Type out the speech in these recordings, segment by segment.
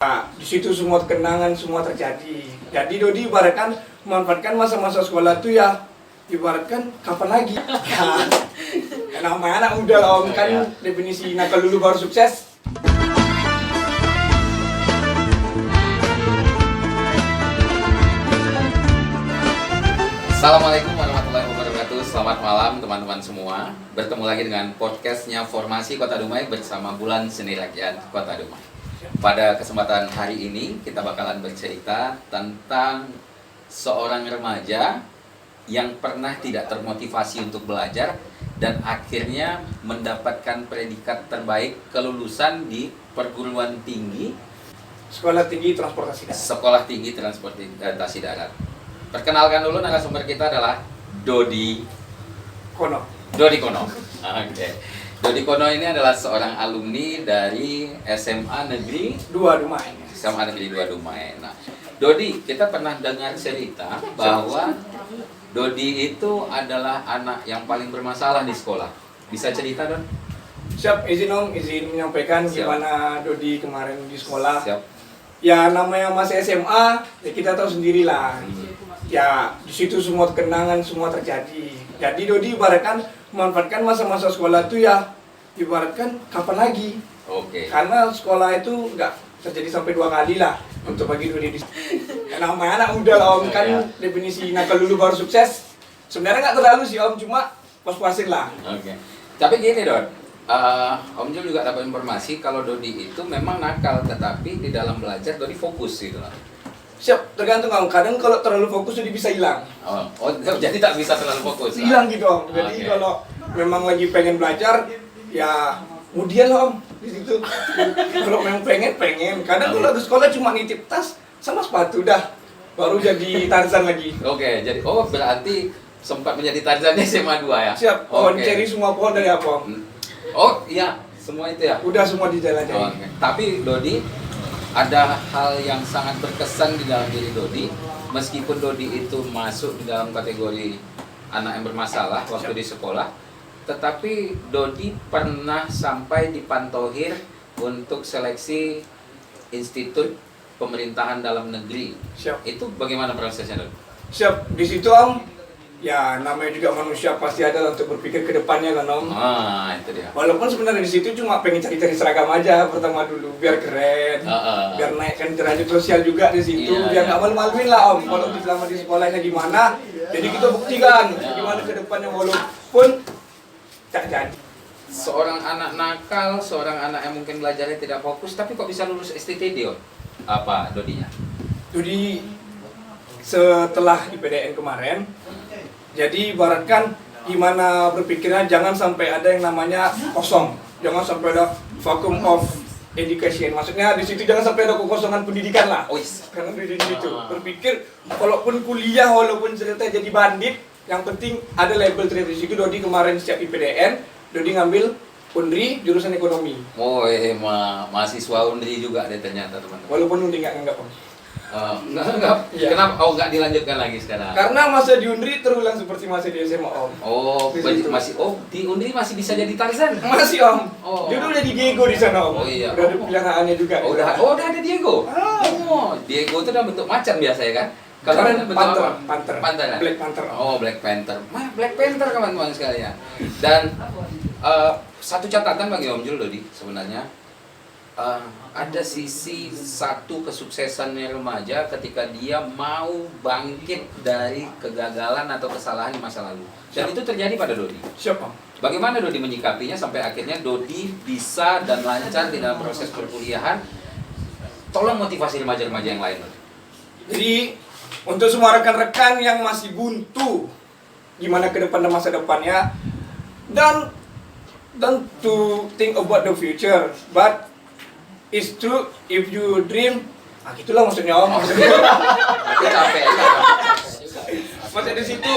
Nah, di situ semua kenangan semua terjadi. Jadi Dodi ibaratkan memanfaatkan masa-masa sekolah itu ya ibaratkan kapan lagi? Ya, namanya anak muda lah Om, kan definisi nakal dulu baru sukses. Assalamualaikum warahmatullahi wabarakatuh. Selamat malam teman-teman semua. Bertemu lagi dengan podcastnya Formasi Kota Dumai bersama Bulan Seni Rakyat Kota Dumai. Pada kesempatan hari ini kita bakalan bercerita tentang seorang remaja yang pernah tidak termotivasi untuk belajar dan akhirnya mendapatkan predikat terbaik kelulusan di perguruan tinggi Sekolah Tinggi Transportasi Darat. Sekolah Tinggi Transportasi Darat. Perkenalkan dulu narasumber kita adalah Dodi Kono. Oke. Dodi Kono ini adalah seorang alumni dari SMA Negeri 2 Dumai. SMA Negeri 2 Dumai. Nah, Dodi, kita pernah dengar cerita bahwa Dodi itu adalah anak yang paling bermasalah di sekolah. Bisa cerita, Don? Siap, izin Om, izin menyampaikan Siap. gimana Dodi kemarin di sekolah. Siap. Ya namanya masih SMA, ya kita tahu sendirilah. Ya di situ semua kenangan semua terjadi. Jadi Dodi ibaratkan memanfaatkan masa-masa sekolah itu ya ibaratkan kapan lagi? Oke. Karena sekolah itu nggak terjadi sampai 2 kali lah untuk bagi Dodi. Ya, namanya anak muda lah Om, kan definisi nakal dulu baru sukses. Sebenarnya nggak terlalu sih Om, cuma pas-pasin lah. Oke. Tapi gini, Don. Om Jul juga dapat informasi kalau Dodi itu memang nakal, tetapi di dalam belajar Dodi fokus gitu loh. Siap, tergantung Om. Kadang kalau terlalu fokus Dodi bisa hilang. Oh, jadi tak bisa terlalu fokus. Hilang gitu Om. Jadi Oke. kalau memang lagi pengen belajar, ya kemudian lah Om di situ. Kalau memang pengen. Kadang kalau di sekolah cuma nitip tas sama sepatu dah, baru jadi Tarzan lagi. Oke, jadi berarti sempat menjadi Tarzannya SMA 2 ya? Siap, pohon Oke. ceri semua pohon dari apa Om? Oh iya, semua itu ya? Udah semua dijelajahi. Oke. Tapi Dodi, ada hal yang sangat berkesan di dalam diri Dodi. Meskipun Dodi itu masuk di dalam kategori anak yang bermasalah waktu di sekolah, tetapi Dodi pernah sampai di Pantohir untuk seleksi Institut Pemerintahan Dalam Negeri. Siap. Itu bagaimana prosesnya, Dodi? Siap, di situ Om. Ya namanya juga manusia pasti ada lah untuk berpikir ke depannya kan Om. Itu dia. Walaupun sebenarnya di situ cuma pengen cari-cari seragam aja pertama dulu biar keren, biar naikkan derajat sosial juga di situ, Iya, biar iya. nggak malu-maluin lah Om. Kalau selama di sekolahnya gimana, jadi kita buktikan gimana ke depannya walaupun tak jadi. Seorang anak nakal, seorang anak yang mungkin belajarnya tidak fokus, tapi kok bisa lulus STTD, Om? Apa Dodinya? Jadi setelah IPDN kemarin, jadi ibaratkan gimana berpikirnya jangan sampai ada yang namanya kosong, jangan sampai ada vacuum of education. Maksudnya di situ jangan sampai ada kekosongan pendidikan lah. Karena di situ berpikir walaupun kuliah, walaupun cerita jadi bandit, yang penting ada label terus. Di situ Dodi kemarin siap IPDN, Dodi ngambil Undri jurusan ekonomi. Mahasiswa Undri juga deh ternyata, teman-teman. Walaupun Undri nggak nganggap Om. Enggak. Iya. Kenapa? Nggak dilanjutkan lagi sekarang? Karena masa di Undri terulang seperti masa di SMA Om. Di Undri masih bisa jadi Tarzan? Masih Om. Oh. Dia udah jadi Diego di sana Om. Oh, iya. Udah ada peliharaannya juga. Udah ada Diego. Diego itu udah bentuk macan biasa ya kan? Kemarin bentuk Panther, apa? Panther. Panther kan? Black Panther. Oh, Black Panther. Black Panther kawan-kawan sekalian. Dan satu catatan bagi Om Jul Dodi sebenarnya, ada sisi satu kesuksesannya remaja ketika dia mau bangkit dari kegagalan atau kesalahan di masa lalu. Dan itu terjadi pada Dodi. Siapa? Bagaimana Dodi menyikapinya sampai akhirnya Dodi bisa dan lancar di dalam proses perkuliahan? Tolong motivasi remaja-remaja yang lain, Dodi. Jadi untuk semua rekan-rekan yang masih buntu gimana ke depan dan masa depannya, dan to think about the future, but it's true if you dream. Gitulah maksudnya Om. Aku capek ya. Maksudnya di situ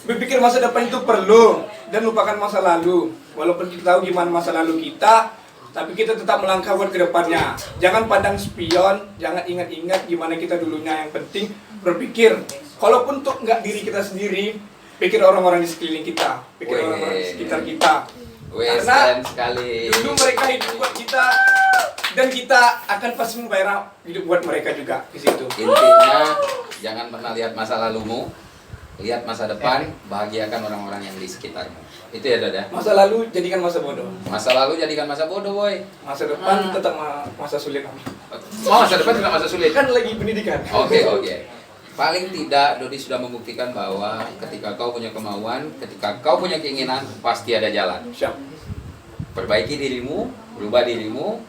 berpikir masa depan itu perlu dan lupakan masa lalu. Walaupun kita tahu gimana masa lalu kita, tapi kita tetap melangkah buat ke depannya. Jangan pandang spion, jangan ingat-ingat gimana kita dulunya. Yang penting berpikir, kalaupun untuk nggak diri kita sendiri, pikir orang-orang di sekeliling kita, pikir orang-orang di sekitar kita. Karena Keren sekali. dulu mereka hidup buat kita, dan kita akan pasti membayar hidup buat mereka juga di situ. Intinya jangan pernah lihat masa lalumu, lihat masa depan, bahagiakan orang-orang yang di sekitarmu. Itu ya Dada. Masa lalu jadikan masa bodoh. Masa lalu jadikan masa bodoh, boy. Masa depan tetap masa sulit. Masa depan tidak masa sulit. Kan lagi pendidikan. Oke. Paling tidak Dodi sudah membuktikan bahwa ketika kau punya kemauan, ketika kau punya keinginan, pasti ada jalan. Siap. Perbaiki dirimu, berubah dirimu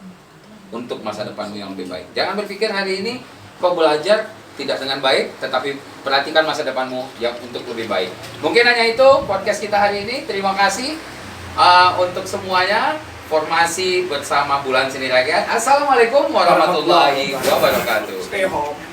untuk masa depanmu yang lebih baik. Jangan berpikir hari ini kau belajar tidak dengan baik, tetapi perhatikan masa depanmu yang untuk lebih baik. Mungkin hanya itu podcast kita hari ini. Terima kasih untuk semuanya. Formasi bersama Bulan Seni Rakyat. Assalamualaikum warahmatullahi wabarakatuh. Stay home.